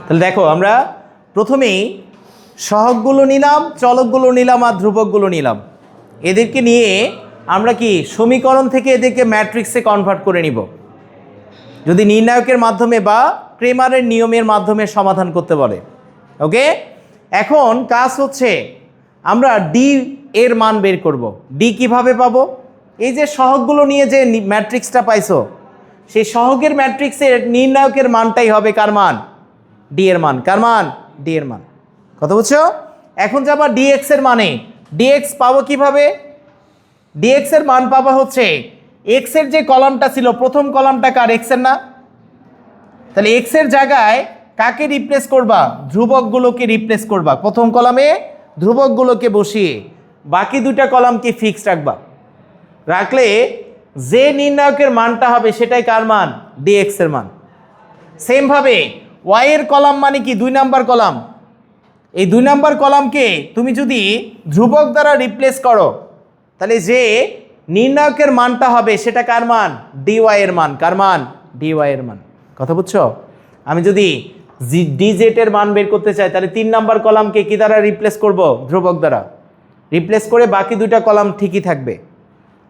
তাহলে দেখো আমরা প্রথমেই সহগগুলো নিলাম, চলকগুলো নিলাম আর ধ্রুবকগুলো নিলাম। এদেরকে নিয়ে আমরা কি সমীকরণ থেকে এদেরকে ম্যাট্রিক্সে কনভার্ট করে নিব যদি নির্ণায়কের মাধ্যমে বা ক্রেমারের নিয়মের মাধ্যমে সমাধান করতে বলে। ওকে, এখন কাজ হচ্ছে আমরা ডি এর মান বের করব। ডি কিভাবে পাবো? এই যে সহগগুলো নিয়ে যে ম্যাট্রিক্সটা পাইছো, সেই সহগের ম্যাট্রিক্সের নির্ণায়কের মানটাই হবে কার মান? ডি এর মান। কার মান? ডি এর মান। কথা বুঝছো? এখন যাবা ডিএক্স এর মানে। ডিএক্স পাবো কিভাবে? ডিএক্স এর মান পাবা হচ্ছে এক্স এর যে কলামটা ছিল, প্রথম কলামটা কার? এক্স এর না? তাহলে এক্স এর জায়গায় কাকে রিপ্লেস করবা? ধ্রুবকগুলোকে রিপ্লেস করবা। প্রথম কলামে ধ্রুবকগুলোকে বসিয়ে বাকি দুটা কলামকে ফিক্সড রাখবা। রাখলে যে নির্ণায়কের মানটা হবে সেটাই কার মান? ডিএক্স এর মান। সেমভাবে ওয়াই এর কলাম মানে কি? 2 নাম্বার কলাম। এই 2 নাম্বার কলামকে তুমি যদি ধ্রুবক দ্বারা রিপ্লেস করো তাহলে যে নির্ণায়কের মানটা হবে সেটা কার মান? ডিওয়াই এর মান। কার মান? ডিওয়াই এর মান। কথা বুঝছো? আমি যদি ডিজেড এর মান বের করতে চাই তাহলে 3 নাম্বার কলামকে কি দ্বারা রিপ্লেস করব? ধ্রুবক দ্বারা রিপ্লেস করে বাকি দুটা কলাম ঠিকই থাকবে।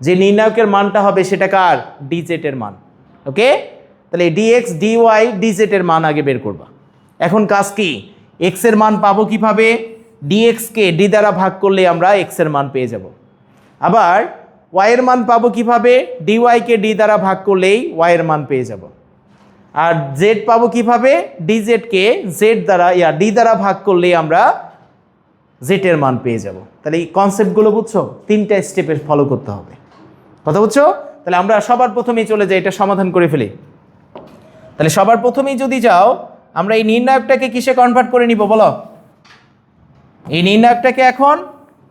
যে নির্ণায়কের মানটা হবে সেটা কার? ডিজেড এর মান। ওকে, তাহলে ডিএক্স ডিওয়াই ডিজেড এর মান আগে বের করবা। এখন কাজ কি? এক্স এর মান পাবো কিভাবে? ডিএক্সকে ডি দ্বারা ভাগ করলে আমরা এক্স এর মান পেয়ে যাব। আবার ওয়াই এর মান পাবো কিভাবে? ডিওয়াইকে ডি দ্বারা ভাগ করলেই ওয়াই এর মান পেয়ে যাব। আর জেড পাবো কিভাবে? ডিজেডকে জেড দ্বারা ডি দ্বারা ভাগ করলেই আমরা জেড এর মান পেয়ে যাব। তাহলে এই কনসেপ্টগুলো বুঝছো? 3টা স্টেপে ফলো করতে হবে। কথা বুঝছো? তাহলে আমরা সবার প্রথমেই চলে যাই, এটা সমাধান করে ফেলি। তাহলে সবার প্রথমেই যদি যাও, আমরা এই নির্ণায়কটাকে কিসে কনভার্ট করে নিব বলো? এই নির্ণায়কটাকে এখন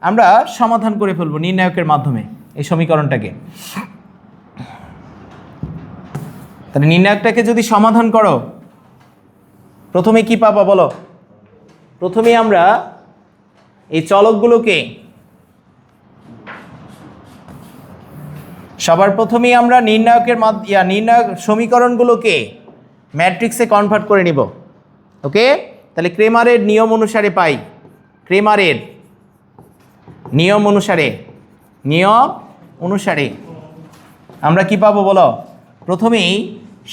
আমরা সমাধান করে ফেলবো নির্ণায়কের মাধ্যমে এই সমীকরণটাকে। তাহলে নির্ণায়কটাকে যদি সমাধান করো প্রথমে কি পাবা বলো? প্রথমে আমরা এই চলকগুলোকে সবার প্রথমেই আমরা নির্ণায়কের নির্ণায়ক সমীকরণগুলোকে ম্যাট্রিক্সে কনভার্ট করে নিব। ওকে, তাহলে ক্রেমারের নিয়ম অনুসারে পাই। ক্রেমারের নিয়ম অনুসারে আমরা কি পাবো বলো? প্রথমেই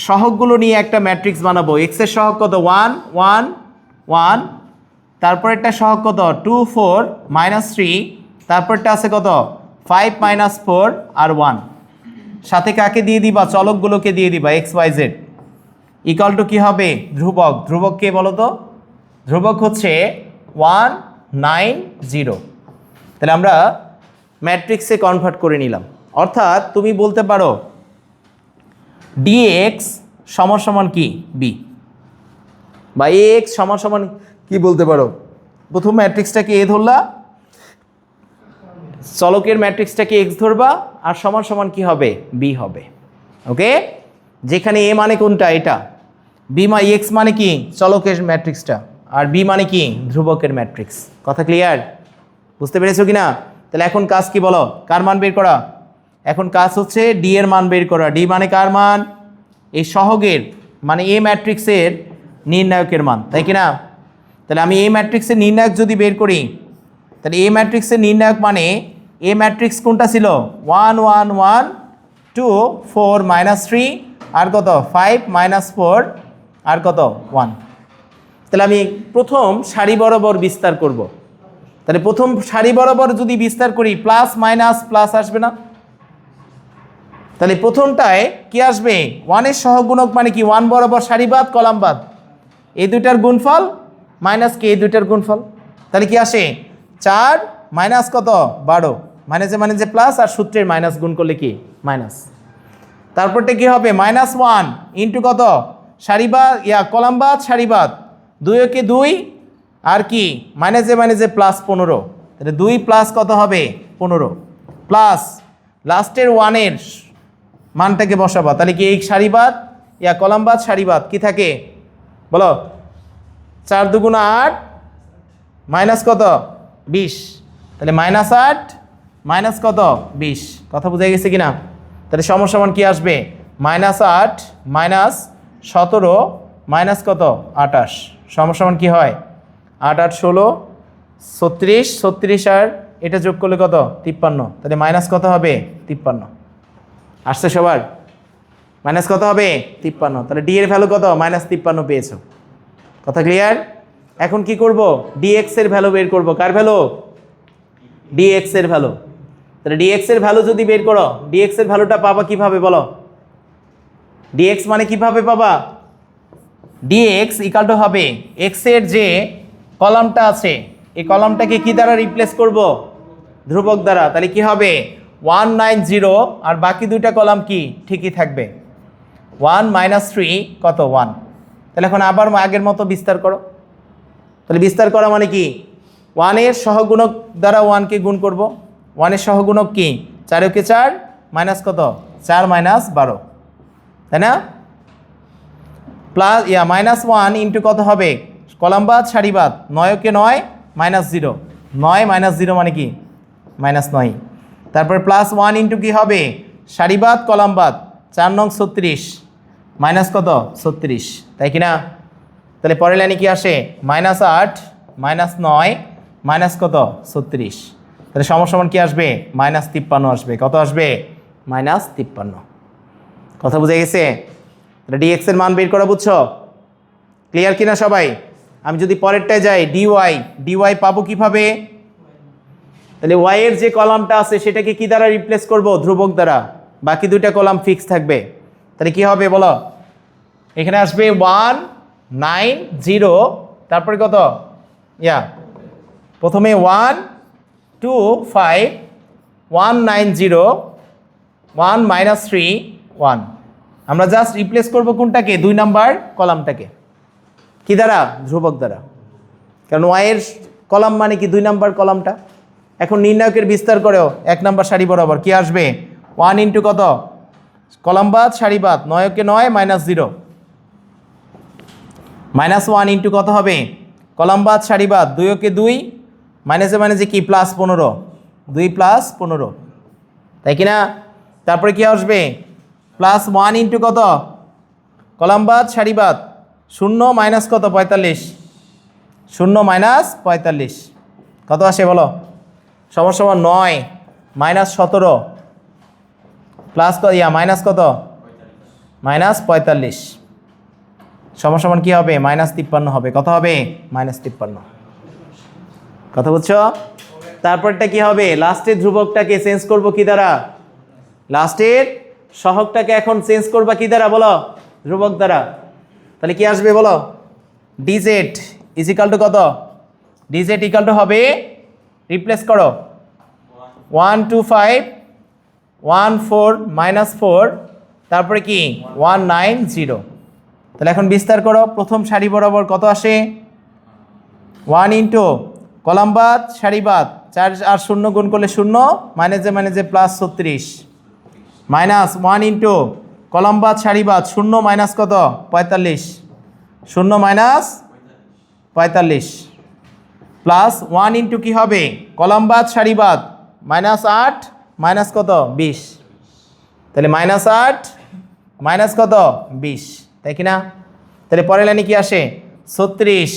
সহগগুলো নিয়ে একটা ম্যাট্রিক্স বানাবো। এক্স এর সহগ কত? 1 1 1। তারপর একটা সহগ কত? 2 4 -3। তারপরটা আছে কত? 5 -4 আর 1। সাথে কাকে দিয়ে দিবা? চলকগুলোকে দিয়ে দিবা X Y Z. Equal to কি হবে? ধ্রুবক। ধ্রুবক কে বলো তো? ধ্রুবক হচ্ছে 1 9 0। তাহলে আমরা ম্যাট্রিক্সে কনভার্ট করে নিলাম। অর্থাৎ তুমি বলতে পারো ডিএক্স সমান সমান কি? বি। বা এক্স সমান সমান কি বলতে পারো? প্রথম ম্যাট্রিক্সটাকে এ ধরলা, চলকের ম্যাট্রিক্সটাকে এক্স ধরবা, আর সমান সমান কি হবে? বি হবে। ওকে, যেখানে এ মানে কোনটা? এটা। বি এক্স মানে কি? চলকের ম্যাট্রিক্সটা। আর বি মানে কি? ধ্রুবকের ম্যাট্রিক্স। কথা ক্লিয়ার? বুঝতে পেরেছো কি না? তাহলে এখন কাজ কি বলো? কার মান বের করা? এখন কাজ হচ্ছে ডি এর মান বের করা। ডি মানে কার মান? এই সহগের মানে এ ম্যাট্রিক্সের নির্ণায়কের মান, তাই কি না? তাহলে আমি এই ম্যাট্রিক্সের নির্ণায়ক যদি বের করি তাহলে এ ম্যাট্রিক্সের নির্ণায়ক মানে এ ম্যাট্রিক্স কোনটা ছিল? 1 1 1 2 4 -3 আর কত? 5 -4 আর কত? 1। তাহলে আমি প্রথম সারি বরাবর বিস্তার করব। তাহলে প্রথম সারি বরাবর যদি বিস্তার করি প্লাস মাইনাস প্লাস আসবে না? তাহলে প্রথমটায় কি আসবে? 1 এর সহগুণক মানে কি? 1 বরাবর সারি বাদ কলাম বাদ, এই দুইটার গুণফল মাইনাস কে এই দুইটার গুণফল। তাহলে কি আসে? 4 মাইনাস কত? 12। মাইনাসে মানে যে প্লাস, আর সূত্রের মাইনাস গুণ করলে কি? মাইনাস। তারপরটা কি হবে? -1 ইন্টু কত? সারি বাদ কলাম বাদ সারি বাদ, 2 কে 2 আর কি মাইনাসে প্লাস 15। তাহলে 2 প্লাস কত হবে? 15 প্লাস লাস্টের 1 এর মানটাকে বসাবা। তাহলে কি এই সারি বাদ কলাম বাদ সারি বাদ কি থাকে বলো? 4 2 8 মাইনাস কত? 20। তাহলে -8 মাইনাস কত? 20। কথা বোঝা গেছে কিনা? তাহলে সমান কি আসবে? -8 -17 মাইনাস কত? 28। সমান সমান কী হয় 8 8 16 36 36 আর এটা যোগ করলে কত 53, তাহলে মাইনাস কত হবে 53। আসছে সবার? মাইনাস কত হবে 53। তাহলে ডি এর ভ্যালু কত -53 পেয়েছো। কথা ক্লিয়ার? এখন কি করব ডিএক্স এর ভ্যালু বের করব। কার ভ্যালু? ডিএক্স এর ভ্যালু। তাহলে ডিএক্স এর ভ্যালু যদি বের করো, ডিএক্স এর ভ্যালুটা পাবা কিভাবে বলো? ডিএক্স মানে কিভাবে পাবা? ডিএক্স ইকাল টু হবে এক্স এর যে কলামটা আছে এই কলামটাকে কি দ্বারা রিপ্লেস করব? ধ্রুবক দ্বারা। তাহলে কি হবে 190 আর বাকি দুইটা কলাম কি ঠিকই থাকবে। 1 - 3 কত 1। তাহলে এখন আবার আগের মতো বিস্তার করো। তাহলে বিস্তার করা মানে কি 1 এর সহগুণক দ্বারা 1কে গুণ করব। 1 এর সহগুণক কি 4 কে 4 মাইনাস কত 4 - 12, তাই না? প্লাস -1 ইন্টু কত হবে কলাম বাদ সারি বাদ 9 কে 9 -0, 9 - 0 মানে কি -9। তারপর +1 ইন্টু কি হবে সারি বাদ কলাম বাদ 4 নং 36 মাইনাস কত 36, তাই কি না? তাহলে পরের লাইনে কি আসে -8 -9 মাইনাস কত 36। তাহলে সমান সমান কি আসবে -53 আসবে। কত আসবে -53। কথা বুঝে গেছে? তাহলে ডিএক্স এর মান বের করা বুঝছো? ক্লিয়ার কিনা সবাই? আমি যদি পরেরটায় যাই ডিওয়াই পাবো কিভাবে? তাহলে ওয়াই এর যে কলামটা আছে সেটাকে কি দ্বারা রিপ্লেস করব? ধ্রুবক দ্বারা। বাকি দুইটা কলাম ফিক্স থাকবে। তাহলে কি হবে বলো? এখানে আসবে 190, তারপরে কত প্রথমে 1 2 5 190 1 - 3 1। আমরা জাস্ট রিপ্লেস করব কোনটাকে 2 নাম্বার কলামটাকে কি দ্বারা? ধ্রুবক দ্বারা। কারণ ওয়াইয়ের কলাম মানে কি 2 নাম্বার কলামটা। এখন নির্ণায়কের বিস্তার করেও 1 নাম্বার সারি বরাবর কি আসবে 1 ইন্টু কত কলাম বাদ সারি বাদ 9 কে 9 -0 -1 ইন্টু কত হবে কলাম বাদ সারি বাদ 2 কে 2 মাইনাসে মাইনাসে কি +15 2 +15, তাই কি না? তারপরে কি আসবে +1 ইন্টু কত কলাম বাদ সারি বাদ 0 মাইনাস কত 45 0 - 45 কত আসে বলো? সমান সমান 9 -17 প্লাস মাইনাস কত -45 সমান সমান কি হবে -53 হবে। কত হবে -53। কথা বুঝছো? তারপরটা কি হবে লাস্টের ধ্রুবকটাকে চেঞ্জ করব কি দ্বারা? লাস্টের সহগটাকে এখন চেঞ্জ করবা কি দ্বারা বলো? ধ্রুবক দ্বারা। তাহলে কি আসবে বলো? ডিজেড ইজ ইকাল টু কত? ডিজেড ইকাল টু হবে রিপ্লেস করো 125 14 -4 তারপরে কি 190। তাহলে এখন বিস্তার করো। প্রথম সারি বরাবর কত আসে 1 ইন্টু কলাম বাদ সারি বাদ 4 আর 0 গুণ করলে 0 মাইনাসে মাইনাসে +36 -1 ইন্টু কলাম বাদ সারি বাদ 0 মাইনাস কত 45 0 -45 +1 ইন্টু কি হবে কলাম বাদ সারি বাদ -8 মাইনাস কত 20, তাহলে -8 মাইনাস কত 20, তাই কি না? তাহলে পরের লাইনে কি আসে 36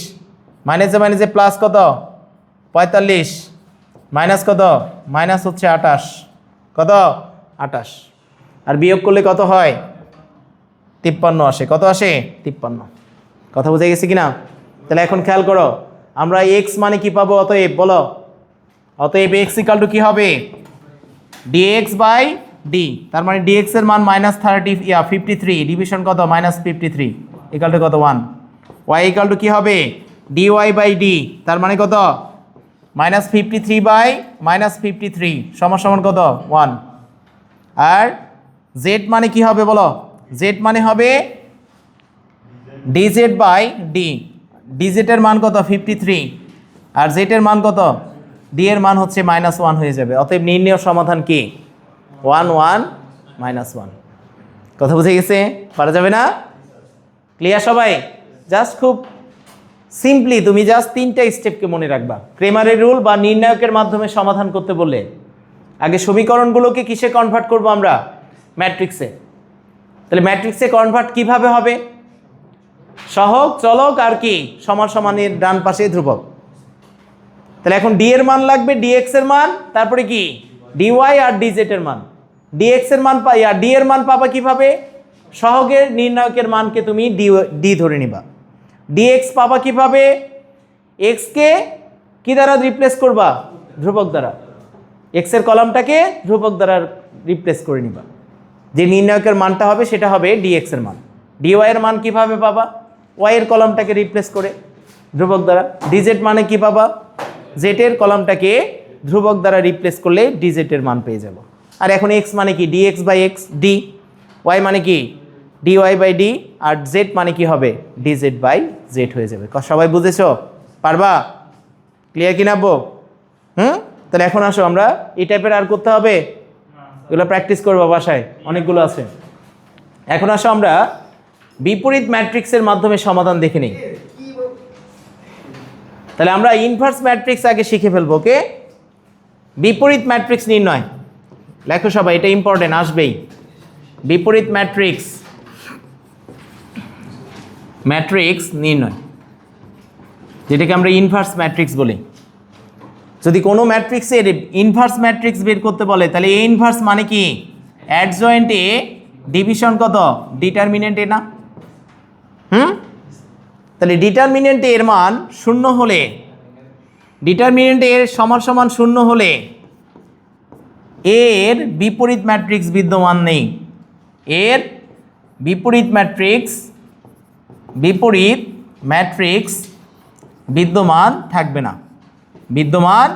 মাইনাসে মাইনাসে প্লাস কত 45 মাইনাস কত মাইনাস হচ্ছে 28 কত 28 আর বিয়োগ করলে কত হয় 53 আসে। কত আসে 53। কথা বুঝে গেছে কিনা? তাহলে এখন খেয়াল করো আমরা এক্স মানে কি পাবো? অতএব বলো অতএব এক্স ইকাল টু কি হবে ডিএক্স বাই ডি। তার মানে ডিএক্স এর মান -53 ডিভিশন কত -53 ইকাল টু কত 1। ওয়াই ইকাল টু কি হবে ডিওয়াই বাই ডি, তার মানে কত -53 বাই -53 সমান সমান কত 1। আর জেড মানে কি হবে বলো? জেড মানে হবে ডিজেড বাই ডি। ডিজেড এর মান কত 53 আর জেড এর মান কত ডি এর মান হচ্ছে -1 হয়ে যাবে। অতএব নির্ণেয় সমাধান কি 1 1 -1। কথা বুঝে গেছে? পারা যাবে না? ক্লিয়ার সবাই? জাস্ট খুব সিম্পলি তুমি জাস্ট 3টা স্টেপকে মনে রাখবা। ক্রেমারের রুল বা নির্ণায়কের মাধ্যমে সমাধান করতে বললে আগে সমীকরণগুলোকে কিসে কনভার্ট করব আমরা? ম্যাট্রিক্সে। তাহলে ম্যাট্রিক্সে কনভার্ট কিভাবে হবে? সহগ, চলক আর কি সমান সমানের ডান পাশে ধ্রুবক। তাহলে এখন ডি এর মান লাগবে, ডিএক্স এর মান, তারপরে কি ডিওয়াই আর ডিজেড এর মান। ডিএক্স এর মান পাই আর ডি এর মান পাবা কিভাবে? সহগের নির্ণায়কের মানকে তুমি ডি ধরে নিবা। ডিএক্স পাবা কিভাবে? এক্স কে কি দ্বারা রিপ্লেস করবা? ধ্রুবক দ্বারা। এক্স এর কলামটাকে ধ্রুবক দ্বারা রিপ্লেস করে নিবা। যে নির্ণায়কের মানটা হবে সেটা হবে ডিএক্স এর মান। ডিওয়াই এর মান কিভাবে পাবা? ওয়াই এর কলামটাকে রিপ্লেস করে ধ্রুবক দ্বারা। ডিজেড মানে কি পাবা? জেড এর কলামটাকে ধ্রুবক দ্বারা রিপ্লেস করলে ডিজেড এর মান পেয়ে যাব। আর এখন এক্স মানে কি? Dx by X D. Y মানে কি? Dy by D. আর জেড মানে কি হবে? ডিজেড বাই জেড হয়ে যাবে। সবাই বুঝেছো? পারবা? ক্লিয়ার কি নাবো? তাহলে এখন আসো আমরা এই টাইপের আর করতে হবে, এগুলো প্র্যাকটিস করবো বাসায়, অনেকগুলো আছে। এখন আসো আমরা বিপরীত ম্যাট্রিক্সের মাধ্যমে সমাধান দেখে নিই। তাহলে আমরা ইনভার্স ম্যাট্রিক্স আগে শিখে ফেলবো। ওকে, বিপরীত ম্যাট্রিক্স নির্ণয় লেখো সবাই, এটা ইম্পর্টেন্ট, আসবেই। বিপরীত ম্যাট্রিক্স নির্ণয়, যেটাকে আমরা ইনভার্স ম্যাট্রিক্স বলি। যদি কোনো ম্যাট্রিক্সের ইনভার্স ম্যাট্রিক্স বের করতে বলে তাহলে এ ইনভার্স মানে কি? অ্যাডজয়েন্ট এ ডিভিশন কত? ডিটারমিনেন্ট এ না? তাহলে ডিটারমিনেন্ট এর মান শূন্য হলে, ডিটারমিনেন্ট এর সমান সমান শূন্য হলে এর বিপরীত ম্যাট্রিক্স বিদ্যমান নেই। এর বিপরীত ম্যাট্রিক্স বিদ্যমান থাকবে না, বিদ্যমান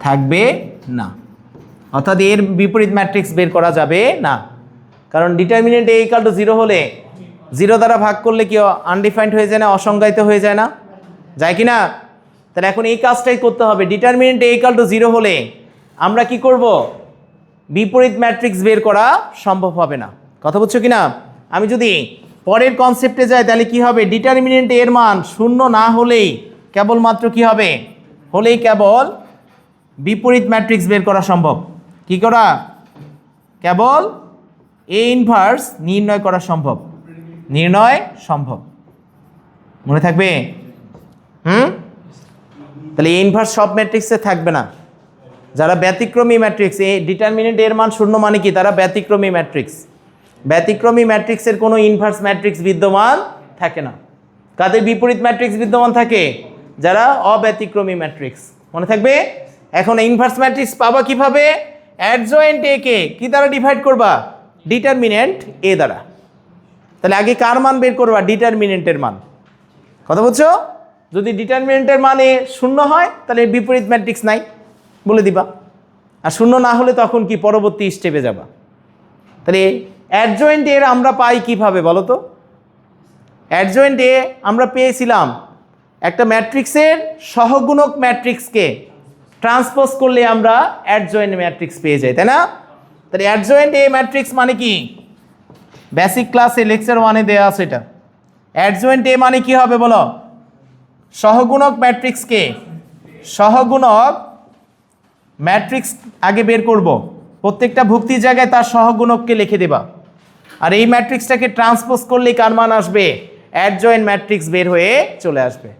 থাকবে না। অর্থাৎ এর বিপরীত ম্যাট্রিক্স বের করা যাবে না, কারণ ডিটারমিনেন্ট এ ইকুয়াল টু 0 হলে 0 দ্বারা ভাগ করলে কি আনডিফাইন্ড হয়ে যায় না? অসংজ্ঞায়িত হয়ে যায় না? যায় কি না? তাহলে এখন এই কাজটাই করতে হবে। ডিটারমিনেন্ট এ ইকুয়াল টু 0 হলে আমরা কি করব? বিপরীত ম্যাট্রিক্স বের করা সম্ভব হবে না। কথা বুঝছো কি না? আমি যদি পরের কনসেপ্টে যাই তাহলে কি হবে? ডিটারমিনেন্ট এর মান শূন্য না হলেই কেবলমাত্র কি হবে? হলেই কেবল বিপরীত ম্যাট্রিক্স বের করা সম্ভব। কি করা? কেবল এ ইনভার্স নির্ণয় করা সম্ভব, নির্ণয় সম্ভব। মনে থাকবে? তাহলে এ ইনভার্স সব ম্যাট্রিক্সে থাকবে না। যারা ব্যতিক্রমী ম্যাট্রিক্স, এ ডিটারমিনেন্ট এর মান শূন্য মানে কি? তারা ব্যতিক্রমী ম্যাট্রিক্স। ব্যতিক্রমী ম্যাট্রিক্সের কোনো ইনভার্স ম্যাট্রিক্স বিদ্যমান থাকে না। কাদের বিপরীত ম্যাট্রিক্স বিদ্যমান থাকে? যারা অব্যতিক্রমী ম্যাট্রিক্স। মনে থাকবে? এখন ইনভার্স ম্যাট্রিক্স পাবা কিভাবে? অ্যাডজয়েন্ট এ কে কি দ্বারা ডিভাইড করবা? ডিটারমিনেন্ট এ দ্বারা। তাহলে আগে কার মান বের করবা? ডিটারমিনেন্টের মান। কথা বুঝছো? যদি ডিটারমিনেন্টের মানে শূন্য হয় তাহলে বিপরীত ম্যাট্রিক্স নাই বলে দিবা, আর শূন্য না হলে তখন কি পরবর্তী স্টেপে যাবা। তাহলে অ্যাডজয়েন্ট এর আমরা পাই কিভাবে বলো তো? অ্যাডজয়েন্ট এ আমরা পেয়েছিলাম একটা ম্যাট্রিক্সের সহগুণক ম্যাট্রিক্সকে ট্রান্সপোজ করলে আমরা অ্যাডজয়েন্ট ম্যাট্রিক্স পেয়ে যাই, তাই না? তাহলে অ্যাডজয়েন্ট এ ম্যাট্রিক্স মানে কি? বেসিক ক্লাসে লেকচার 1-এ দেওয়া আছে এটা। অ্যাডজয়েন্ট এ মানে কি হবে বলো? সহগুণক ম্যাট্রিক্সকে, সহগুণক ম্যাট্রিক্স আগে বের করব, প্রত্যেকটা ভুক্তির জায়গায় তার সহগুণককে লিখে দেবা, আর এই ম্যাট্রিক্সটাকে ট্রান্সপোজ করলে কার মান আসবে? অ্যাডজয়েন্ট ম্যাট্রিক্স বের হয়ে চলে আসবে।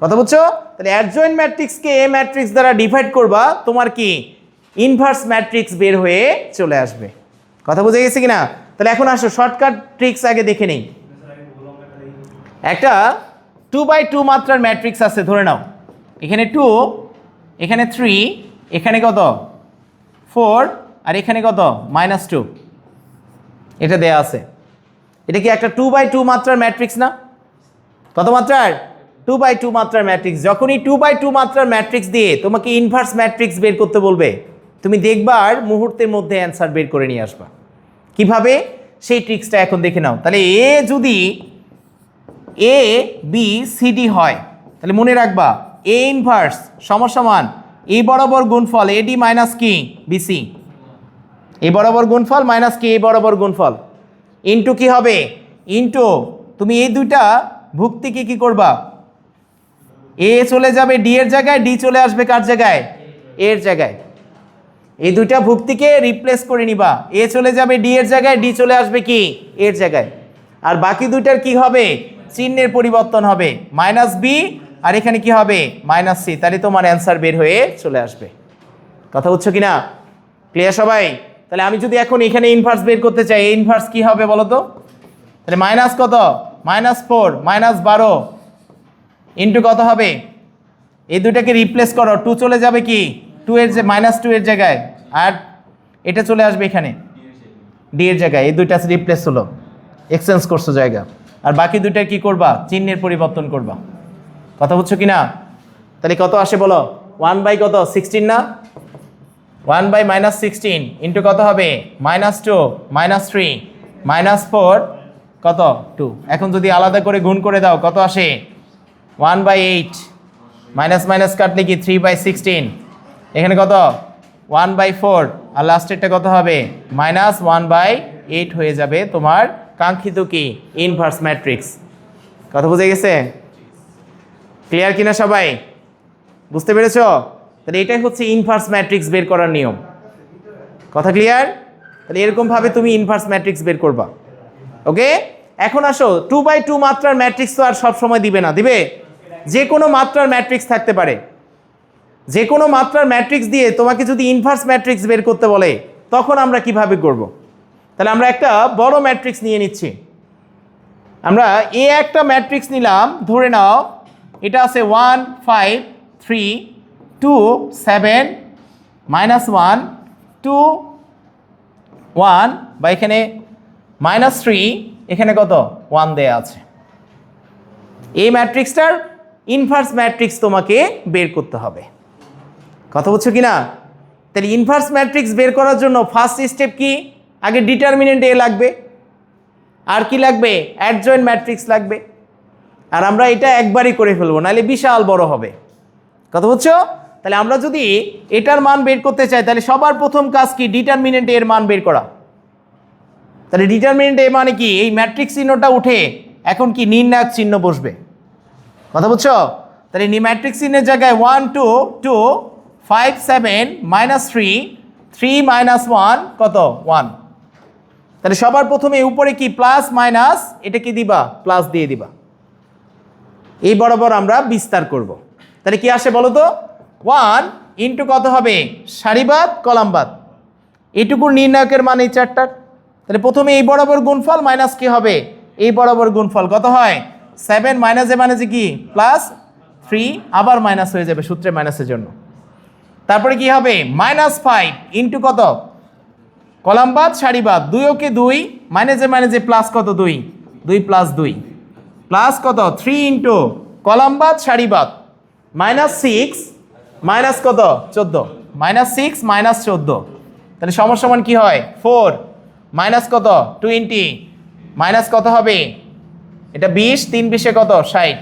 কথা বুঝছো? তাহলে অ্যাডজয়েন্ট ম্যাট্রিক্সকে এ ম্যাট্রিক্স দ্বারা ডিভাইড করবা, তোমার কি ইনভার্স ম্যাট্রিক্স বের হয়ে চলে আসবে। কথা বুঝে গেছে কিনা? তাহলে এখন আসো শর্টকাট ট্রিক্স আগে দেখে নেই। একটা 2x2 মাত্রার ম্যাট্রিক্স আছে, ধরে নাও এখানে 2, এখানে 3, এখানে কত 4, আর এখানে কত -2, এটা দেয়া আছে। এটা কি একটা 2x2 মাত্রার ম্যাট্রিক্স না? কত মাত্রার? 2x2 মাত্রার ম্যাট্রিক্স। যখনই 2x2 মাত্রার ম্যাট্রিক্স দিয়ে তোমাকে ইনভার্স ম্যাট্রিক্স বের করতে বলবে, তুমি দেখবার মুহূর্তের মধ্যে অ্যান্সার বের করে নিয়ে আসবা। কিভাবে? সেই ট্রিক্সটা এখন দেখে নাও। তাহলে এ যদি এ বি সি ডি হয় তাহলে মনে রাখবা এ ইনভার্স সমান এ বরাবর গুণফল এডি মাইনাস কি বিসি, এ বরাবর গুণফল মাইনাস কি এ বরাবর গুণফল, ইনটু কি হবে? ইনটু তুমি এই দুইটা ভুক্তিকে কি করবা? এ চলে যাবে ডি এর জায়গায়, ডি চলে আসবে কার জায়গায়? এর জায়গায়। এই দুইটা ভুক্তিকে রিপ্লেস করে নিবা, এ চলে যাবে ডি এর জায়গায়, ডি চলে আসবে কি এর জায়গায়, আর বাকি দুইটার কি হবে চিহ্নের পরিবর্তন হবে, মাইনাস বি আর এখানে কি হবে মাইনাস সি, তাহলে তোমার অ্যান্সার বের হয়ে চলে আসবে। কথা বুঝছো কিনা? ক্লিয়ার সবাই? তাহলে আমি যদি এখন এখানে ইনভার্স বের করতে চাই, এই ইনভার্স কি হবে বলো তো? তাহলে মাইনাস কত, -4 -12 ইন্টু কত হবে, এই দুইটাকে রিপ্লেস করো, 2 চলে যাবে কি 2 এর যে -2 এর জায়গায়, আর এটা চলে আসবে এখানে ডি এর জায়গায়, এই দুইটা রিপ্লেস হলো, এক্সচেঞ্জ করছো জায়গা, আর বাকি দুইটা কি করবা চিহ্নের পরিবর্তন করবা। কথা বুঝছো কিনা? তাহলে কত আসে বলো, 1 কত 16 না, 1 -16 ইন্টু কত হবে -2 -3 -4 কত 2। এখন যদি আলাদা করে গুণ করে দাও কত আসে 1/8, মাইনাস মাইনাস কাটলে কি 3/16, এখানে কত 1/4, আর লাস্টেরটা কত হবে -1/8 হয়ে যাবে তোমার কাঙ্ক্ষিত কি ইনভার্স ম্যাট্রিক্স। কথা বুঝে গেছে? ক্লিয়ার কিনা সবাই? বুঝতে পেরেছো? তাহলে এটাই হচ্ছে ইনভার্স ম্যাট্রিক্স বের করার নিয়ম। কথা ক্লিয়ার? তাহলে এরকমভাবে তুমি ইনভার্স ম্যাট্রিক্স বের করবা। ওকে, এখন আসো 2/2 মাত্রার ম্যাট্রিক্স তো আর সব সময় দিবে না, দিবে যে কোনো মাত্রার ম্যাট্রিক্স থাকতে পারে, যে কোনো মাত্রার ম্যাট্রিক্স দিয়ে তোমাকে যদি ইনভার্স ম্যাট্রিক্স বের করতে বলে তখন আমরা কিভাবে করব? তাহলে আমরা একটা বড় ম্যাট্রিক্স নিয়ে নিচ্ছি, আমরা এ একটা ম্যাট্রিক্স নিলাম, ধরে নাও এটা আছে 1 5 3 2 7 -1 2 1, বা এখানে -3, এখানে কত 1 দেয়া আছে। এই ম্যাট্রিক্সটার ইনভার্স ম্যাট্রিক্স তোমাকে বের করতে হবে। কথা বুঝছো কি না? তাহলে ইনভার্স ম্যাট্রিক্স বের করার জন্য ফার্স্ট স্টেপ কি, আগে ডিটারমিনেন্ট এ লাগবে, আর কি লাগবে অ্যাডজয়েন্ট ম্যাট্রিক্স লাগবে, আর আমরা এটা একবারই করে ফেলবো, নাহলে বিশাল বড় হবে। কথা বুঝছো? তাহলে আমরা যদি এটার মান বের করতে চাই তাহলে সবার প্রথম কাজ কি ডিটারমিনেন্ট এর মান বের করা। তাহলে ডিটারমিনেন্ট এ মানে কি, এই ম্যাট্রিক্স চিহ্নটা উঠে এখন কি নির্ণায়ক চিহ্ন বসবে। কথা বুঝছো? তাহলে ম্যাট্রিক্স চিহ্নের জায়গায় 1 2 2 5 7 -3 3 -1 কত 1। তাহলে সবার প্রথমে উপরে কি প্লাস মাইনাস, এটা কি দিবা প্লাস দিয়ে দিবা, এই বরাবর আমরা বিস্তার করব। তাহলে কি আসে বলো তো, 1 ইন্টু কত হবে সারিবাদ কলামবাদ, এইটুকুর নির্ণায়কের মান এই চারটার। তাহলে প্রথমে এই বরাবর গুণফল মাইনাস কি হবে এই বরাবর গুণফল, কত হয় 7 মাইনাসে মানে যে কি +3, আবার মাইনাস হয়ে যাবে সূত্রে মাইনাসের জন্য। তারপরে কি হবে -5 ইন্টু কত কলামবাদ সারিবাদ, 2 ওকে 2 মাইনাসে প্লাস কত 2 2 + 2 প্লাস কত 3 ইন্টু কলামবাদ সারিবাদ -6 মাইনাস কত 14, -6 -14, তাহলে সমান কি হয় 4 মাইনাস কত 20 মাইনাস কত হবে এটা 20, 3 20 কত 60,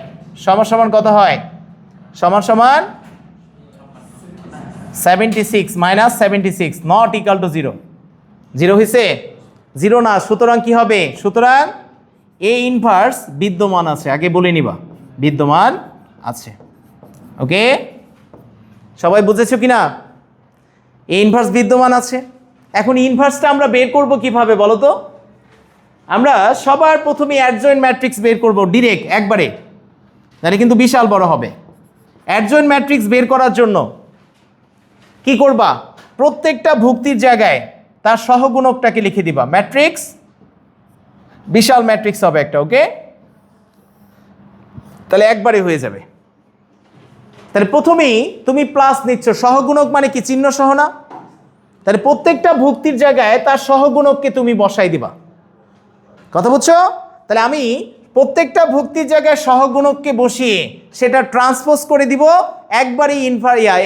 সমান কত হয় সমান 76 -76 নট ইকুয়াল টু 0, 0 হয়েছে 0 না, সুতরাং কি হবে, সুতরাং এ ইনভার্স বিদ্যমান আছে, আগে বলে নিবা বিদ্যমান আছে। ওকে, সবাই বুঝেছো কিনা? এ ইনভার্স বিদ্যমান আছে। এখন ইনভার্সটা আমরা বের করব কিভাবে বলো তো? আমরা সবার প্রথমে অ্যাডজয়েন্ট ম্যাট্রিক্স বের করব ডিরেক্ট একবারে, তাহলে কিন্তু বিশাল বড় হবে। অ্যাডজয়েন্ট ম্যাট্রিক্স বের করার জন্য কি করবা, প্রত্যেকটা ভুক্তির জায়গায় তার সহগুণকটাকে লিখে দিবা, ম্যাট্রিক্স বিশাল ম্যাট্রিক্স হবে একটা। ওকে, তাহলে একবারে হয়ে যাবে। তাহলে প্রথমেই তুমি প্লাস নিচ্ছ, সহগুণক মানে কি চিহ্ন সহ না, তাহলে প্রত্যেকটা ভুক্তির জায়গায় তার সহগুণককে তুমি বসাই দিবা। কথা বুঝছো? তাহলে আমি প্রত্যেকটা ভুক্তির জায়গায় সহগুণককে বসিয়ে সেটা ট্রান্সপোজ করে দিব, একবারই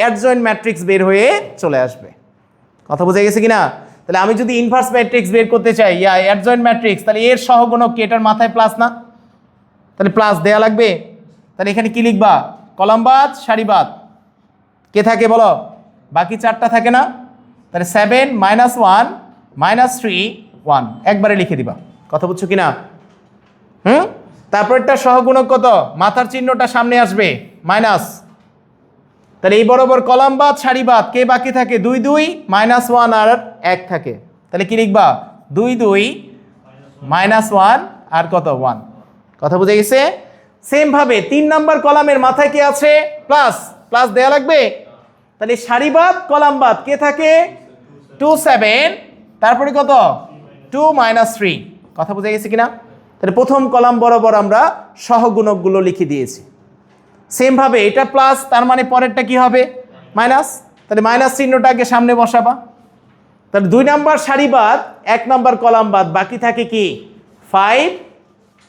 অ্যাডজয়েন্ট ম্যাট্রিক্স বের হয়ে চলে আসবে। কথা বোঝা গেছে কিনা? তাহলে আমি যদি ইনভার্স ম্যাট্রিক্স বের করতে চাই অ্যাডজয়েন্ট ম্যাট্রিক্স, তাহলে এর সহগুণক কি এটার মাথায় প্লাস না, তাহলে প্লাস দেয়া লাগবে। তাহলে এখানে কি লিখবা, কলামবাদ সারিবাদ কে থাকে বলো, বাকি চারটা থাকে না, তাহলে 7 -1 -3 1 একবারে লিখে দিবা। কথা বুঝছো কিনা? তারপরটা সহগুণক কত, মাথার চিহ্নটা সামনে আসবে মাইনাস, তাহলে এই বরাবর কলাম বাদ সারি বাদ কে বাকি থাকে 2 2 -1 আর 1 থাকে, তাহলে কি লিখবা 2 2 -1 আর কত 1। কথা বুঝে গেছে? সেম ভাবে 3 নাম্বার কলামের মাথায় কি আছে প্লাস, প্লাস দেয়া লাগবে। তাহলে সারি বাদ কলাম বাদ কে থাকে 2 7, তারপরে কত 2 -3। কথা বুঝে গেছে কিনা? তাহলে প্রথম কলাম বরাবর আমরা সহগুণকগুলো লিখে দিয়েছি। সেম ভাবে এটা প্লাস, তার মানে পরেরটা কি হবে মাইনাস, তাহলে মাইনাস চিহ্নটা আগে সামনে বসাবা। তাহলে 2 নাম্বার সারি বাদ 1 নাম্বার কলাম বাদ বাকি থাকে কি 5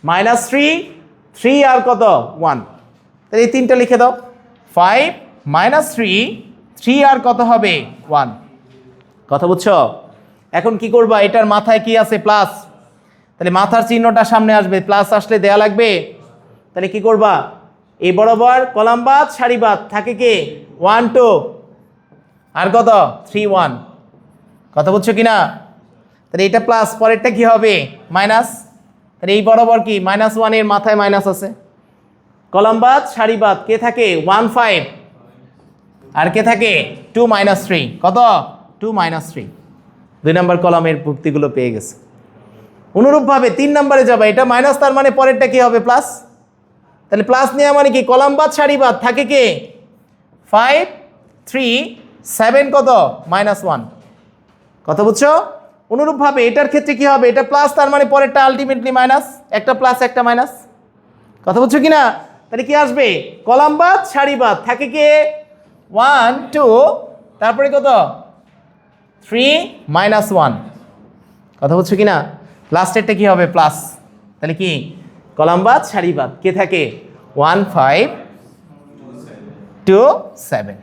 -3 3 আর কত 1, তাহলে এই তিনটা লিখে দাও 5 -3 3 আর কত হবে 1। কথা বুঝছো? এখন কি করবা, এটার মাথায় কি আছে প্লাস, তাহলে মাথার চিহ্নটা সামনে আসবে, প্লাস আসলে দেয়া লাগবে। তাহলে কি করবা, এই বরাবর কলাম বাদ সারি বাদ থাকে কি 1 2 আর কত 3 1। কথা বুঝছো কিনা? তাহলে এটা প্লাস, পরেরটা কি হবে মাইনাস, তাহলে এই বরাবর কি -1 এর মাথায় মাইনাস আছে। কলাম বাদ সারি বাদ কে থাকে 1 5 আর কে থাকে 2 -3, কত 2 -3। 2 নাম্বার কলামের ভুক্তিগুলো পেয়ে গেছে। অনুরূপভাবে 3 নম্বরে যাবে, এটা মাইনাস, তার মানে পরেরটা কি হবে প্লাস। তাহলে প্লাস নেওয়া মানে কি কলাম বাদ সারি বাদ থাকে কি 5 3 7 কত -1। কথা বুঝছো? অনুরূপভাবে এটার ক্ষেত্রে কি হবে, এটা প্লাস, তার মানে পরেরটা আলটিমেটলি মাইনাস, একটা প্লাস একটা মাইনাস। কথা বুঝছো কিনা? তাহলে কি আসবে কলাম বাদ সারি বাদ থাকে কি 1 2 তারপরে কত 3 -1। কথা বুঝছো কিনা? লাস্টেরটা কি হবে প্লাস, তাহলে কি কলাম বাদ সারি বাদ কে থাকে 1 5 2 7।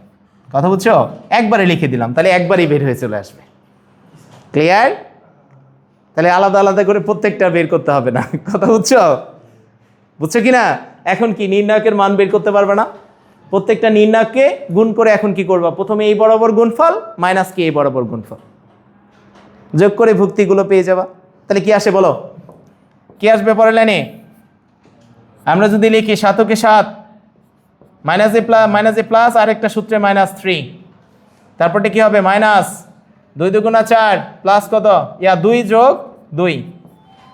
কথা বুঝছো? একবারে লিখে দিলাম, তাহলে একবারই বের হয়ে চলে আসবে। ক্লিয়ার? তাহলে আলাদা আলাদা করে প্রত্যেকটা বের করতে হবে না। কথা বুঝছো? বুঝছো কিনা? এখন কি নির্ণায়কের মান বের করতে পারবে না, প্রত্যেকটা নির্ণায়ককে গুণ করে এখন কি করবা, প্রথমে এই বরাবর গুণফল মাইনাস কি এই বরাবর গুণফল যোগ করে ভুক্তিগুলো পেয়ে যাবা। তাহলে কি আসে বলো, কি আসবে পরের লাইনে? আমরা যদি লিখি 7 কে 7 মাইনাস এ প্লাস আর একটা সূত্রে -3, তারপরটা কি হবে মাইনাস 2 2 4 প্লাস কত 2 যোগ 2,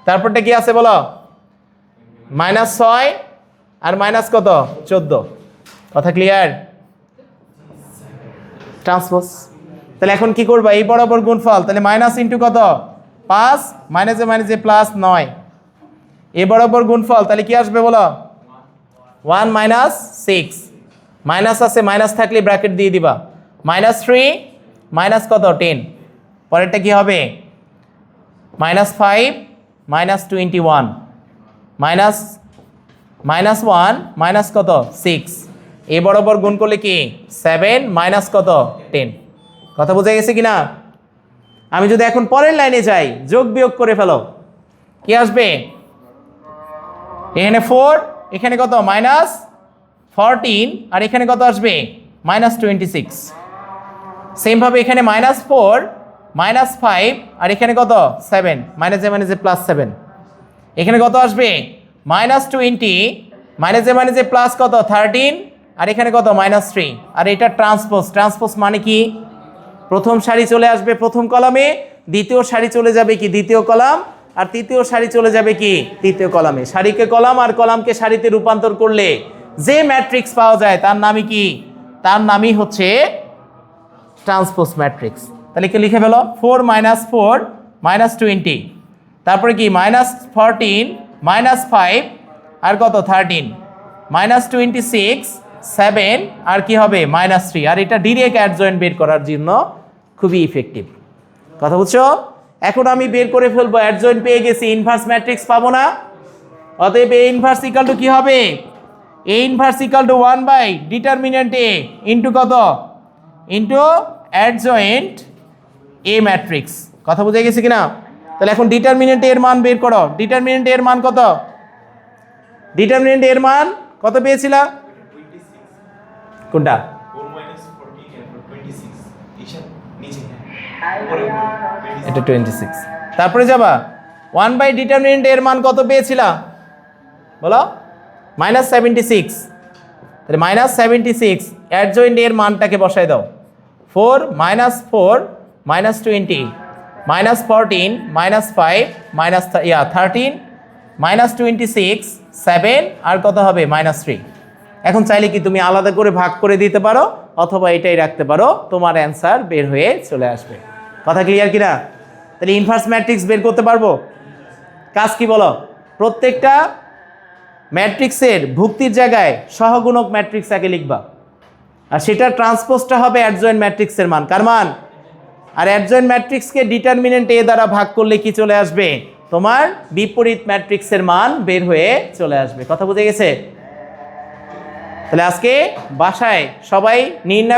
তারপরটা কি আছে বলো -6 আর মাইনাস কত 14। কথা ক্লিয়ার? ট্রান্সপোজ। তাহলে এখন কি করবা, এই বরাবর গুণফল, তাহলে মাইনাস ইন্টু কত 5 মাইনাসে প্লাস 9, এ বরাবর গুণফল, তাহলে কি আসবে বলো 1 -6, মাইনাস আছে মাইনাস থাকলে ব্র্যাকেট দিয়ে দিবা -3 মাইনাস কত 10, পরেরটা কি হবে -5 -21 -1 মাইনাস কত 6, এ বরাবর গুণ করলে কি 7 মাইনাস কত 10। কথা বোঝা গেছে কিনা? আমি যদি এখন পরের লাইনে যাই, যোগ বিয়োগ করে ফেলো, কি আসবে এখানে 4, এখানে কত -14 আর এখানে কত আসবে -26। সেম ভাবে এখানে -4 -5 আর এখানে কত 7 মাইনাসে +7, এখানে কত আসবে -20 মাইনাসে প্লাস কত 13 আর এখানে কত -3। আর এটা ট্রান্সপোজ মানে কি, প্রথম সারি চলে আসবে প্রথম কলামে, দ্বিতীয় সারি চলে যাবে কি দ্বিতীয় কলাম, আর তৃতীয় সারি চলে যাবে কি তৃতীয় কলামে। সারিকে কলাম আর কলামকে সারিতে রূপান্তর করলে যে ম্যাট্রিক্স পাওয়া যায় তার নামই কি, তার নামই হচ্ছে ট্রান্সপোজ ম্যাট্রিক্স। তাহলে কি লিখে ফেলো 4 -4 -20, তারপরে কি -14 -5 আর কত 13 -26 7 আর কি হবে -3। আর এটা ডিরেক্ট অ্যাডজয়েন্ট বের করার জন্য খুবই ইফেক্টিভ। কথা বুঝছো? এখন আমি বের করে ফেলবো, অ্যাডজয়েন্ট পেয়ে গেছি, ইনভার্স ম্যাট্রিক্স পাবো না। অতএব এ ইনভার্স ইকাল টু কি হবে, A inverse equal to one by determinant A into কত ইন্টু অ্যাডজয়েন্ট এ ম্যাট্রিক্স। কথা বুঝে গেছে কিনা? তাহলে এখন ডিটারমিন্যান্ট এর মান বের করো। ডিটারমিন্যান্ট এর মান কত, ডিটারমিন্যান্ট এর মান কত পেয়েছিলা কোনটা? এটা 26। তারপরে যাবা 1/ডিটারমিন্যান্ট এর মান কত পেয়েছিলা বলো -76। তাহলে -76 অ্যাডজয়েন্ট এর মানটাকে বসায় দাও। 4 -4 -20 -14 -5 -13 -26 7 আর কত হবে -3। এখন চাইলে কি তুমি আলাদা করে ভাগ করে দিতে পারো অথবা এটাই রাখতে পারো, তোমার অ্যান্সার বের হয়ে চলে আসবে। কথা ক্লিয়ার কিনা? তাহলে ইনভার্স ম্যাট্রিক্স বের করতে পারবো। কাজ কি বলো? প্রত্যেকটা ম্যাট্রিক্সের ভুক্তির জায়গায় সহগুণক ম্যাট্রিক্স আগে লিখবা, আর সেটা ট্রান্সপোজটা হবে অ্যাডজয়েন্ট ম্যাট্রিক্সের মান। কার মান? আর অ্যাডজয়েন্ট ম্যাট্রিক্সকে ডিটারমিনেন্ট এ দ্বারা ভাগ করলে কি চলে আসবে? তোমার বিপরীত ম্যাট্রিক্সের মান বের হয়ে চলে আসবে। কথা বুঝে গেছে? তাহলে আজকে বাসায় সবাই নির্ণয়